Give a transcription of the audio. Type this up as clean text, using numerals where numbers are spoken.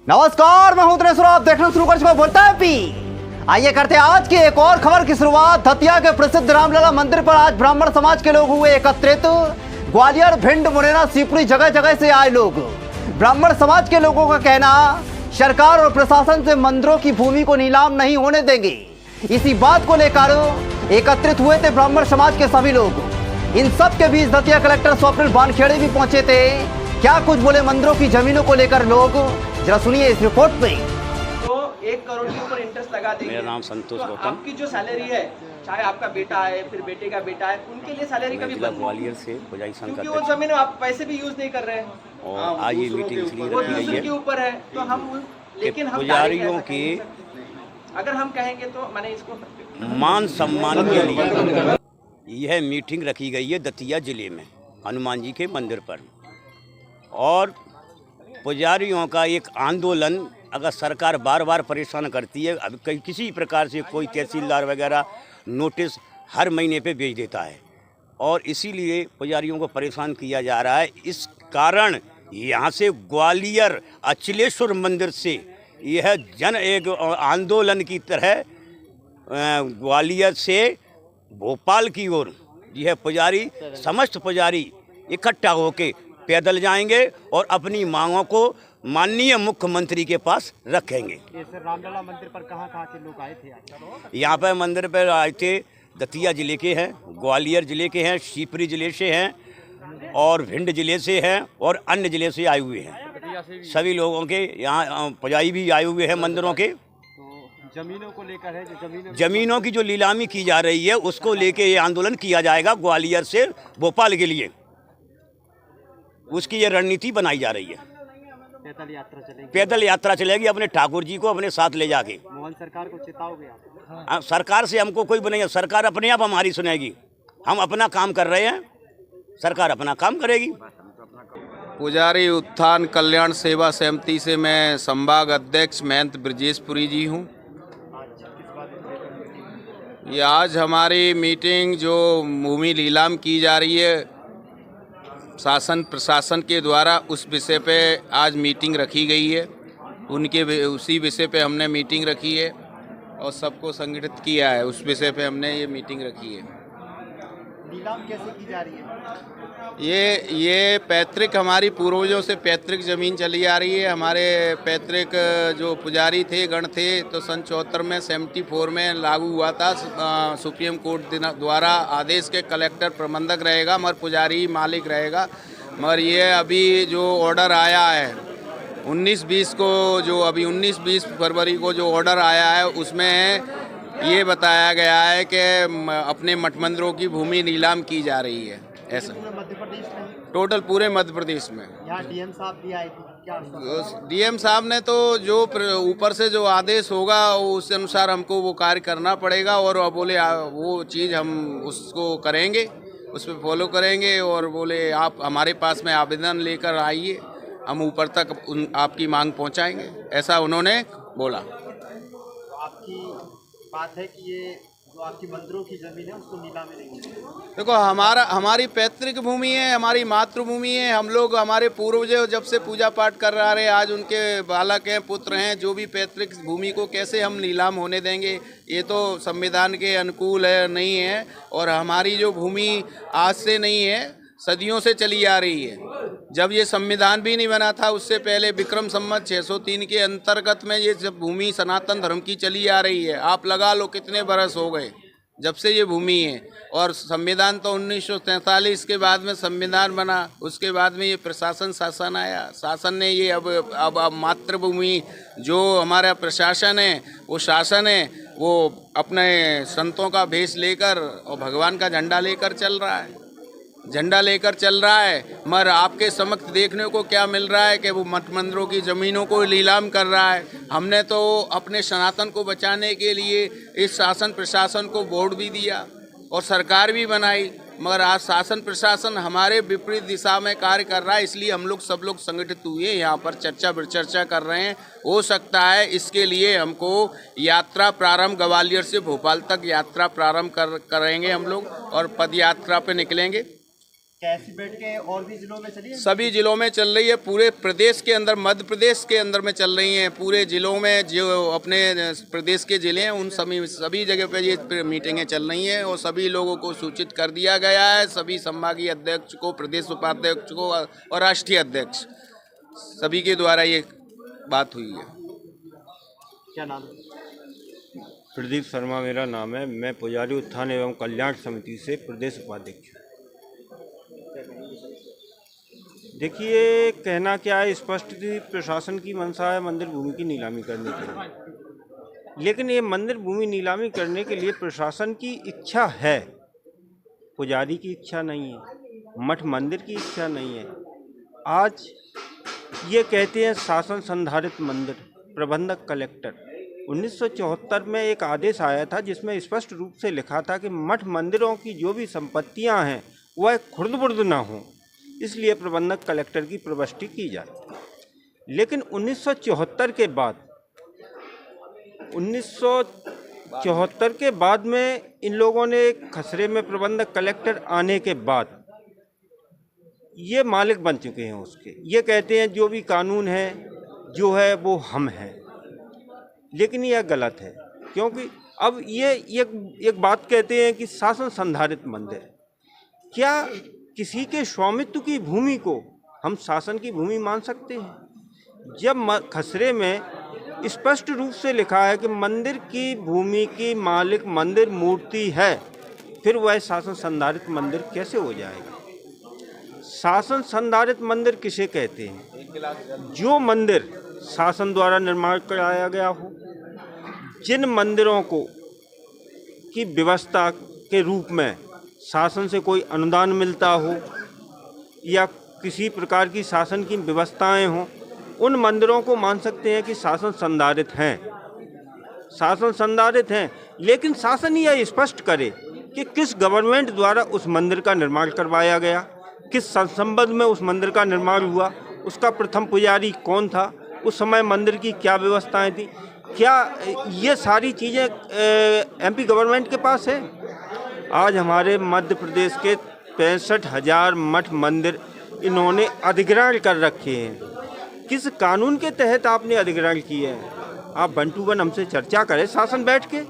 नमस्कार, मैं हूं दिनेश और आप देखना शुरू कर चुका बोलता है पी। आइए करते हैं आज की एक और खबर की शुरुआत। दतिया के प्रसिद्ध रामलला मंदिर पर आज ब्राह्मण समाज के लोग हुए एकत्रित। ग्वालियर, भिंड, मुरैना, शिवपुरी जगह जगह से आए लोग। ब्राह्मण समाज के लोगों का कहना, सरकार और प्रशासन से मंदिरों की भूमि को नीलाम नहीं होने देंगे। इसी बात को लेकर एकत्रित हुए थे ब्राह्मण समाज के सभी लोग। इन सब के बीच दतिया कलेक्टर स्वप्निल बानखेड़े भी पहुंचे थे। क्या कुछ बोले मंदिरों की जमीनों को लेकर लोग, जरा सुनिए इस रिपोर्ट में। तो 1 करोड़ के ऊपर इंटरेस्ट लगा देंगे। मेरा नाम संतोष तो गौतम। आपकी जो सैलरी है, चाहे आपका बेटा है फिर बेटे का बेटा है, उनके लिए सैलरी कभी जिला बंद ग्वालियर से पुजारी संघ क्योंकि का वो जमीन आप पैसे भी यूज नहीं कर रहे हैं और आज ये मीटिंग इसलिए वो रखी गई दूसरे के है ऊपर है। तो हम लेकिन हम पुजारियों की अगर हम कहेंगे तो मैंने इसको मान सम्मान के लिए यह मीटिंग रखी गई है दतिया जिले में हनुमान जी के मंदिर पर। और पुजारियों का एक आंदोलन, अगर सरकार बार बार परेशान करती है, अब कहीं किसी प्रकार से कोई तहसीलदार वगैरह नोटिस हर महीने पे भेज देता है और इसीलिए पुजारियों को परेशान किया जा रहा है। इस कारण यहाँ से ग्वालियर अचलेश्वर मंदिर से यह जन एक आंदोलन की तरह ग्वालियर से भोपाल की ओर यह पुजारी, समस्त पुजारी इकट्ठा होकर पैदल जाएंगे और अपनी मांगों को माननीय मुख्यमंत्री के पास रखेंगे। सर, रामलला मंदिर पर कहाँ से लोग आए थे? यहाँ पर मंदिर पर आए थे, दतिया जिले के हैं, ग्वालियर जिले के हैं, शिवपुरी जिले से हैं और भिंड जिले से हैं और अन्य जिले से आए हुए हैं। सभी लोगों के यहाँ पुजारी भी आए हुए हैं मंदिरों के। तो जमीनों को लेकर है, जो जमीनों की जो नीलामी की जा रही है उसको लेके ये आंदोलन किया जाएगा ग्वालियर से भोपाल के लिए। उसकी ये रणनीति बनाई जा रही है। पैदल यात्रा चलेगी। पैदल यात्रा चलेगी अपने ठाकुर जी को अपने साथ ले जाके। मोहन सरकार को चेताओगे आप? सरकार से हमको कोई बनेगा, सरकार अपने आप हमारी सुनेगी। हम अपना काम कर रहे हैं, सरकार अपना काम करेगी। पुजारी उत्थान कल्याण सेवा समिति से मैं संभाग अध्यक्ष महंत ब्रजेशपुरी जी हूँ। ये आज हमारी मीटिंग जो भूमि नीलाम की जा रही है शासन प्रशासन के द्वारा, उस विषय पे आज मीटिंग रखी गई है। उसी विषय पे हमने मीटिंग रखी है और सबको संगठित किया है। उस विषय पे हमने ये मीटिंग रखी है। नीलाम कैसे की जा रही है? ये पैतृक, हमारी पूर्वजों से पैतृक ज़मीन चली आ रही है। हमारे पैतृक जो पुजारी थे, गण थे, तो सन 74 में 74 में लागू हुआ था। सुप्रीम कोर्ट द्वारा आदेश के कलेक्टर प्रबंधक रहेगा मगर पुजारी मालिक रहेगा। मगर ये अभी जो ऑर्डर आया है 19-20 को, जो अभी 19-20 फरवरी को जो ऑर्डर आया है, उसमें ये बताया गया है कि अपने मठ मंदिरों की भूमि नीलाम की जा रही है। ऐसा मध्य प्रदेश में, टोटल पूरे मध्य प्रदेश में। यहाँ डीएम साहब भी आए थे, क्या? डीएम साहब ने तो जो ऊपर से जो आदेश होगा उस अनुसार हमको वो कार्य करना पड़ेगा और बोले वो चीज़ हम उसको करेंगे, उस पर फॉलो करेंगे। और बोले आप हमारे पास में आवेदन लेकर आइए, हम ऊपर तक आपकी मांग पहुंचाएंगे, ऐसा उन्होंने बोला। आपकी बात है कि ये जो आपकी मंदिरों की जमीन है उसको नीलामी नहीं होगी। देखो, हमारी पैतृक भूमि है, हमारी मातृभूमि है। हम लोग, हमारे पूर्वज जब से पूजा पाठ कर रहे हैं, आज उनके बालक हैं, पुत्र हैं, जो भी पैतृक भूमि को कैसे हम नीलाम होने देंगे? ये तो संविधान के अनुकूल है, नहीं है। और हमारी जो भूमि आज से नहीं है, सदियों से चली आ रही है। जब ये संविधान भी नहीं बना था उससे पहले विक्रम संवत 603 के अंतर्गत में ये जब भूमि सनातन धर्म की चली आ रही है। आप लगा लो कितने बरस हो गए जब से ये भूमि है। और संविधान तो 1943 के बाद में संविधान बना, उसके बाद में ये प्रशासन शासन आया। शासन ने ये अब मातृभूमि जो हमारा प्रशासन है, वो शासन है, वो अपने संतों का भेष लेकर और भगवान का झंडा लेकर चल रहा है। मगर आपके समक्ष देखने को क्या मिल रहा है कि वो मठ मंदिरों की ज़मीनों को नीलाम कर रहा है। हमने तो अपने सनातन को बचाने के लिए इस शासन प्रशासन को बोर्ड भी दिया और सरकार भी बनाई, मगर आज शासन प्रशासन हमारे विपरीत दिशा में कार्य कर रहा है। इसलिए हम लोग सब लोग संगठित हुए यहाँ पर चर्चा कर रहे हैं। हो सकता है इसके लिए हमको यात्रा प्रारंभ ग्वालियर से भोपाल तक यात्रा प्रारंभ करेंगे हम लोग और पद यात्रा पे निकलेंगे। क्या ऐसी बैठकें और भी जिलों में चली है? सभी जिलों में चल रही है, पूरे प्रदेश के अंदर, मध्य प्रदेश के अंदर में चल रही हैं। पूरे जिलों में जो अपने प्रदेश के जिले हैं उन सभी जगह पे ये मीटिंगें चल रही हैं और सभी लोगों को सूचित कर दिया गया है। सभी संभागीय अध्यक्ष को, प्रदेश उपाध्यक्ष को और राष्ट्रीय अध्यक्ष सभी के द्वारा ये बात हुई है। क्या नाम है? प्रदीप शर्मा मेरा नाम है। मैं पुजारी उत्थान एवं कल्याण समिति से प्रदेश उपाध्यक्ष हूँ। देखिए, कहना क्या है, स्पष्ट थी प्रशासन की मंशा है मंदिर भूमि की नीलामी करने के लिए, लेकिन ये मंदिर भूमि नीलामी करने के लिए प्रशासन की इच्छा है, पुजारी की इच्छा नहीं है, मठ मंदिर की इच्छा नहीं है। आज ये कहते हैं शासन संधारित मंदिर, प्रबंधक कलेक्टर। 1974 में एक आदेश आया था जिसमें स्पष्ट रूप से लिखा था कि मठ मंदिरों की जो भी संपत्तियां हैं वह खुर्द-बुर्द ना हो, इसलिए प्रबंधक कलेक्टर की प्रविष्टि की जाए। लेकिन 1974 के बाद में इन लोगों ने खसरे में प्रबंधक कलेक्टर आने के बाद ये मालिक बन चुके हैं उसके। ये कहते हैं जो भी कानून है जो है वो हम हैं, लेकिन यह गलत है, क्योंकि अब ये एक बात कहते हैं कि शासन संधारित मंदिर। क्या किसी के स्वामित्व की भूमि को हम शासन की भूमि मान सकते हैं? जब खसरे में स्पष्ट रूप से लिखा है कि मंदिर की भूमि की मालिक मंदिर मूर्ति है, फिर वह शासन संधारित मंदिर कैसे हो जाएगा? शासन संधारित मंदिर किसे कहते हैं? जो मंदिर शासन द्वारा निर्माण कराया गया हो, जिन मंदिरों को की व्यवस्था के रूप में शासन से कोई अनुदान मिलता हो या किसी प्रकार की शासन की व्यवस्थाएं हों, उन मंदिरों को मान सकते हैं कि शासन संधारित हैं। शासन संधारित हैं, लेकिन शासन यह स्पष्ट करे कि किस गवर्नमेंट द्वारा उस मंदिर का निर्माण करवाया गया, किस संबंध में उस मंदिर का निर्माण हुआ, उसका प्रथम पुजारी कौन था, उस समय मंदिर की क्या व्यवस्थाएं थी। क्या ये सारी चीज़ें एमपी गवर्नमेंट के पास है? आज हमारे मध्य प्रदेश के 65,000 मठ मंदिर इन्होंने अधिग्रहण कर रखे हैं। किस कानून के तहत आपने अधिग्रहण किए हैं? आप बंटू बन हमसे चर्चा करें शासन बैठ के।